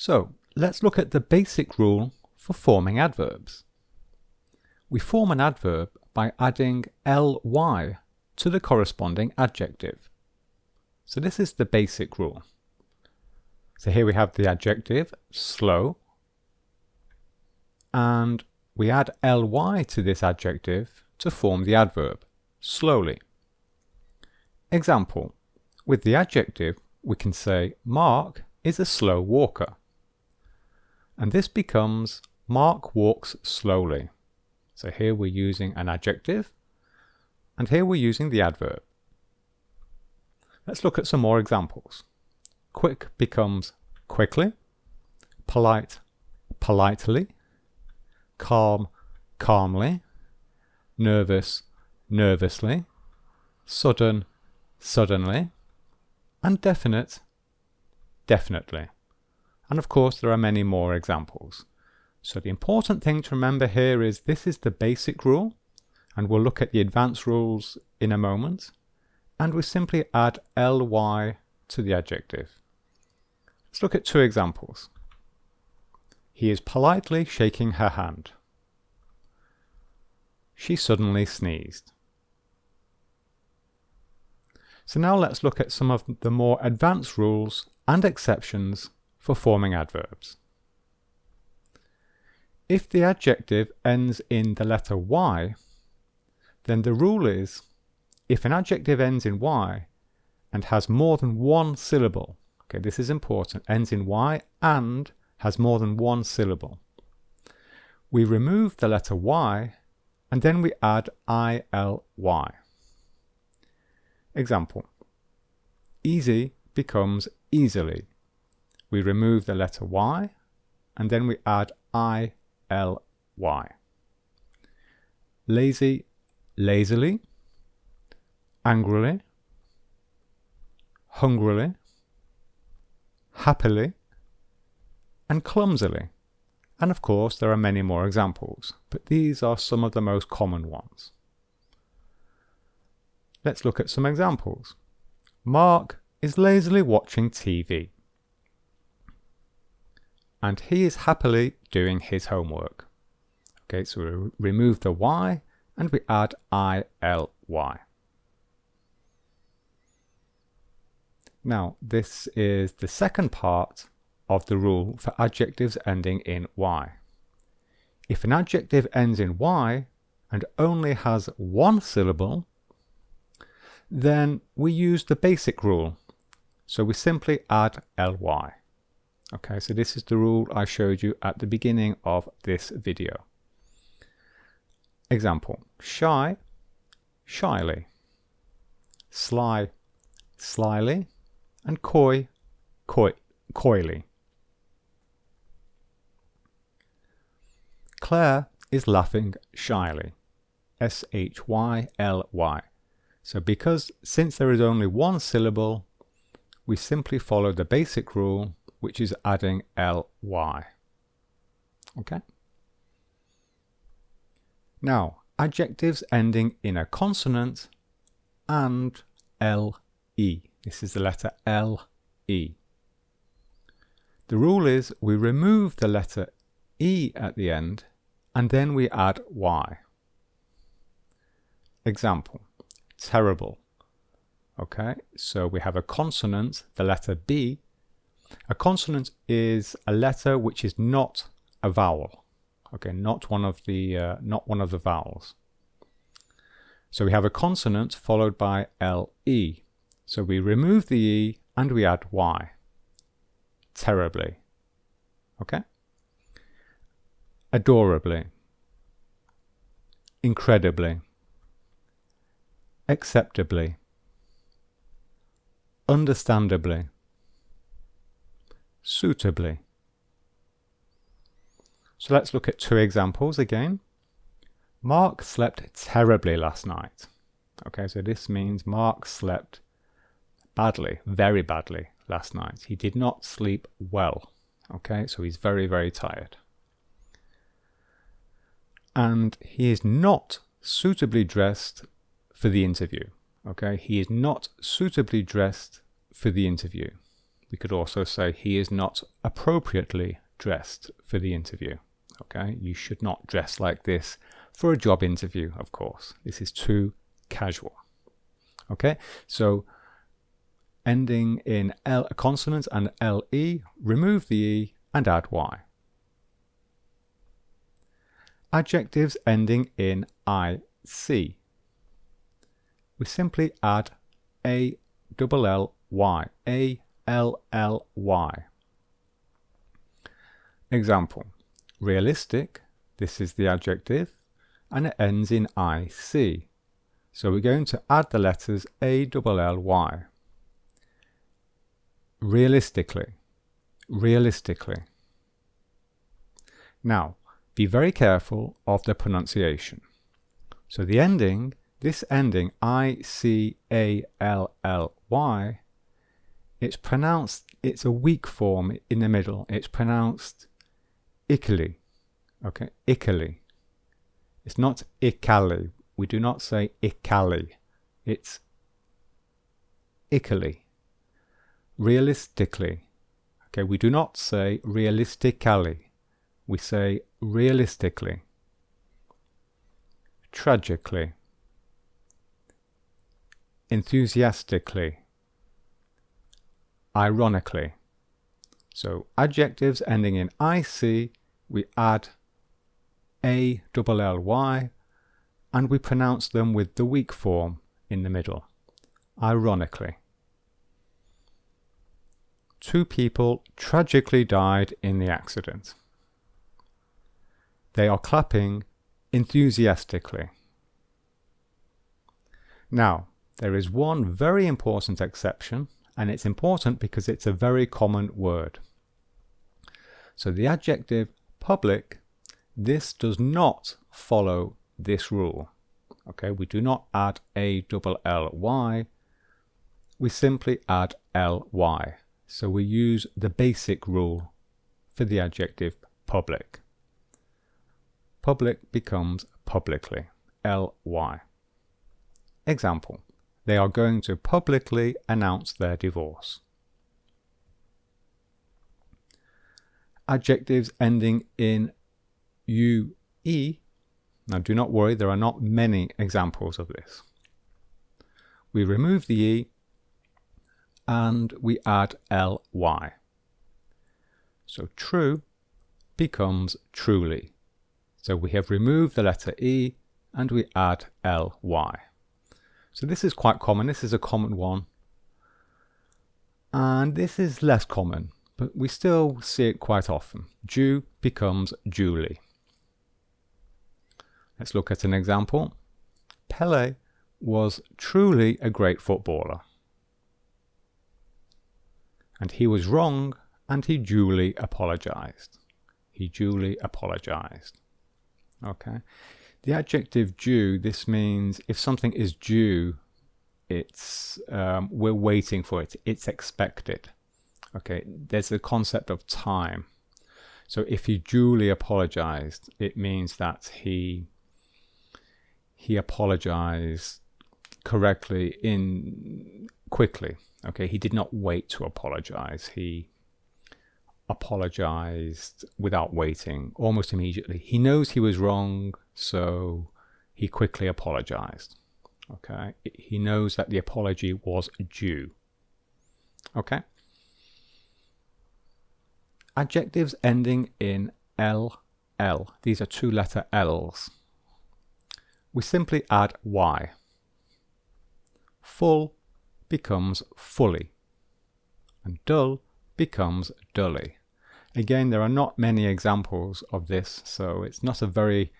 So let's look at the basic rule for forming adverbs. We form an adverb by adding ly to the corresponding adjective. So this is the basic rule. So here we have the adjective slow, and we add ly to this adjective to form the adverb slowly. Example, with the adjective we can say Mark is a slow walker, and this becomes Mark walks slowly. So here we're using an adjective, and here we're using the adverb. Let's look at some more examples. Quick becomes quickly, polite, politely, calm, calmly, nervous, nervously, sudden, suddenly, and definite, definitely. And of course there are many more examples. So the important thing to remember here is this is the basic rule, and we'll look at the advanced rules in a moment, and we simply add ly to the adjective. Let's look at two examples. He is politely shaking her hand. She suddenly sneezed. So now let's look at some of the more advanced rules and exceptions for forming adverbs. If the adjective ends in the letter y, then the rule is if an adjective ends in y and has more than one syllable, okay, this is important, ends in y and has more than one syllable, we remove the letter y and then we add ily. Example, easy becomes easily. We remove the letter y and then we add ily. Lazy, lazily, angrily, hungrily, happily, and clumsily. And of course there are many more examples, but these are some of the most common ones. Let's look at some examples. Mark is lazily watching TV. And he is happily doing his homework. Okay, so we remove the y and we add ily. Now, this is the second part of the rule for adjectives ending in y. If an adjective ends in y and only has one syllable, then we use the basic rule. So we simply add ly. Okay, so this is the rule I showed you at the beginning of this video. Example, shy, shyly, sly, slyly, and coy, coyly. Claire is laughing shyly, shyly. So since there is only one syllable, we simply follow the basic rule, which is adding ly. Okay? Now, adjectives ending in a consonant and le. This is the letter le. The rule is we remove the letter e at the end and then we add y. Example, terrible. Okay, so we have a consonant, the letter b. A consonant is a letter which is not a vowel. Okay, not one of the vowels. So we have a consonant followed by le. So we remove the e and we add y. Terribly. Okay? Adorably. Incredibly. Acceptably. Understandably. Suitably. So let's look at two examples again. Mark slept terribly last night. Okay, so this means Mark slept badly, very badly last night. He did not sleep well. Okay, so he's very, very tired. And he is not suitably dressed for the interview. Okay, he is not suitably dressed for the interview. We could also say he is not appropriately dressed for the interview. Okay, you should not dress like this for a job interview, of course. This is too casual. Okay, so ending in L, consonant and LE, remove the E and add Y. Adjectives ending in IC. We simply add ALLY, ALLY. Example, realistic, this is the adjective, and it ends in IC. So we're going to add the letters ALLY. Realistically, realistically. Now, be very careful of the pronunciation. So the ending, this ending, ICALLY, it's pronounced, it's a weak form in the middle. It's pronounced Ically. Okay, Ically. It's not Ically. We do not say Ically. It's Ically. Realistically. Okay, we do not say realistically. We say realistically. Tragically. Enthusiastically. Ironically. So adjectives ending in IC, we add ALLY and we pronounce them with the weak form in the middle. Ironically. Two people tragically died in the accident. They are clapping enthusiastically. Now, there is one very important exception, and it's important because it's a very common word. So the adjective public, this does not follow this rule. Okay, we do not add ALLY, we simply add LY. So we use the basic rule for the adjective public. Public becomes publicly, LY. Example, they are going to publicly announce their divorce. Adjectives ending in UE. Now do not worry, there are not many examples of this. We remove the E and we add LY. So true becomes truly. So we have removed the letter E and we add LY. So this is quite common. This is a common one. And this is less common, but we still see it quite often. Jew becomes Julie. Let's look at an example. Pelé was truly a great footballer. And he was wrong and he duly apologized. He duly apologized. Okay. The adjective due, this means if something is due, it's we're waiting for it. It's expected. Okay. There's the concept of time. So if he duly apologized, it means that he apologized correctly quickly. Okay. He did not wait to apologize. He apologized without waiting, almost immediately. He knows he was wrong, so he quickly apologized. Okay, he knows that the apology was due. Okay. Adjectives ending in LL. These are two-letter L's. We simply add Y. Full becomes fully, and dull becomes dully. Again, there are not many examples of this, so it's not a very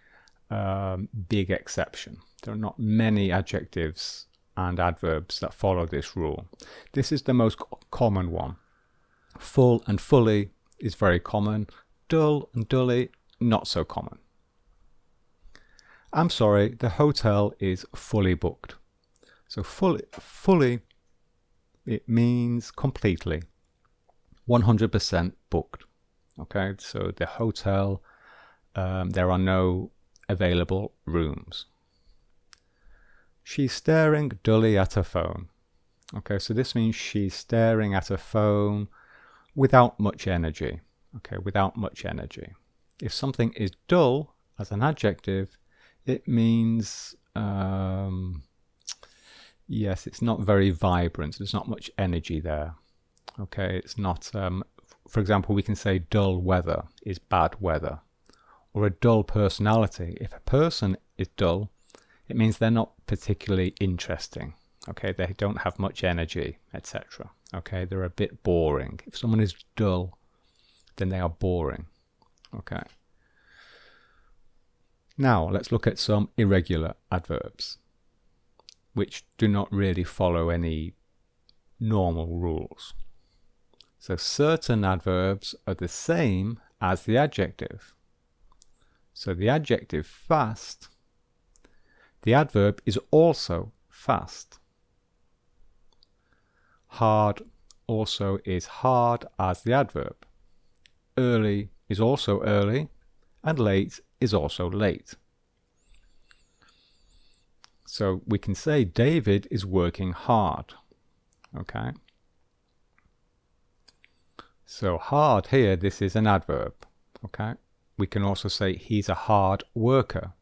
big exception. There are not many adjectives and adverbs that follow this rule. This is the most common one. Full and fully is very common. Dull and dully, not so common. I'm sorry, the hotel is fully booked. So fully, it means completely. 100% booked. Okay, so the hotel, there are no available rooms. She's staring dully at her phone. Okay, so this means she's staring at her phone without much energy. Okay, without much energy. If something is dull as an adjective, it means yes, it's not very vibrant. There's not much energy there. Okay, it's not, for example, we can say dull weather is bad weather, or a dull personality. If a person is dull, it means they're not particularly interesting. Okay, they don't have much energy, etc. Okay, they're a bit boring. If someone is dull, then they are boring. Okay. Now let's look at some irregular adverbs, which do not really follow any normal rules. So certain adverbs are the same as the adjective. So the adjective fast, the adverb is also fast. Hard also is hard as the adverb. Early is also early, and late is also late. So we can say David is working hard. Okay. So hard here, this is an adverb. Okay. We can also say he's a hard worker.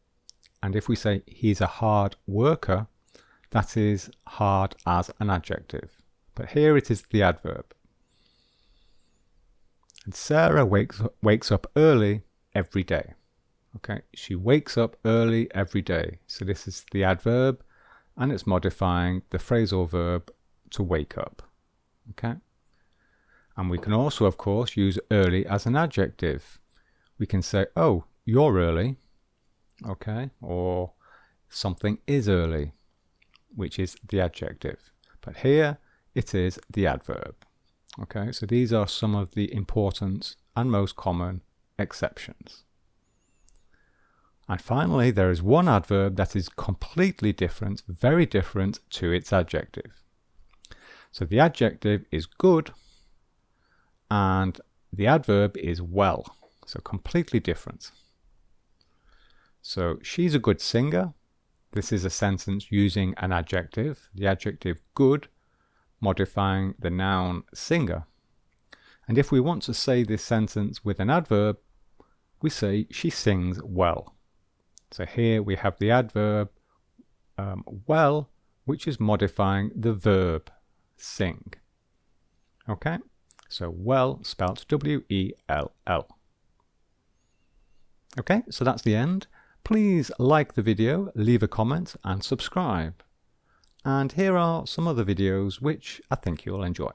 And if we say he's a hard worker, that is hard as an adjective. But here it is the adverb. And Sarah wakes up early every day. Okay, she wakes up early every day. So this is the adverb, and it's modifying the phrasal verb to wake up. Okay. And we can also, of course, use early as an adjective. We can say, oh, you're early. Okay, or something is early, which is the adjective. But here it is the adverb. Okay, so these are some of the important and most common exceptions. And finally, there is one adverb that is completely different, very different to its adjective. So the adjective is good and the adverb is well. So completely different. So she's a good singer. This is a sentence using an adjective, the adjective good, modifying the noun singer. And if we want to say this sentence with an adverb, we say she sings well. So here we have the adverb well, which is modifying the verb sing. Okay, so well spelled W-E-L-L. Okay, so that's the end. Please like the video, leave a comment and subscribe. And here are some other videos which I think you'll enjoy.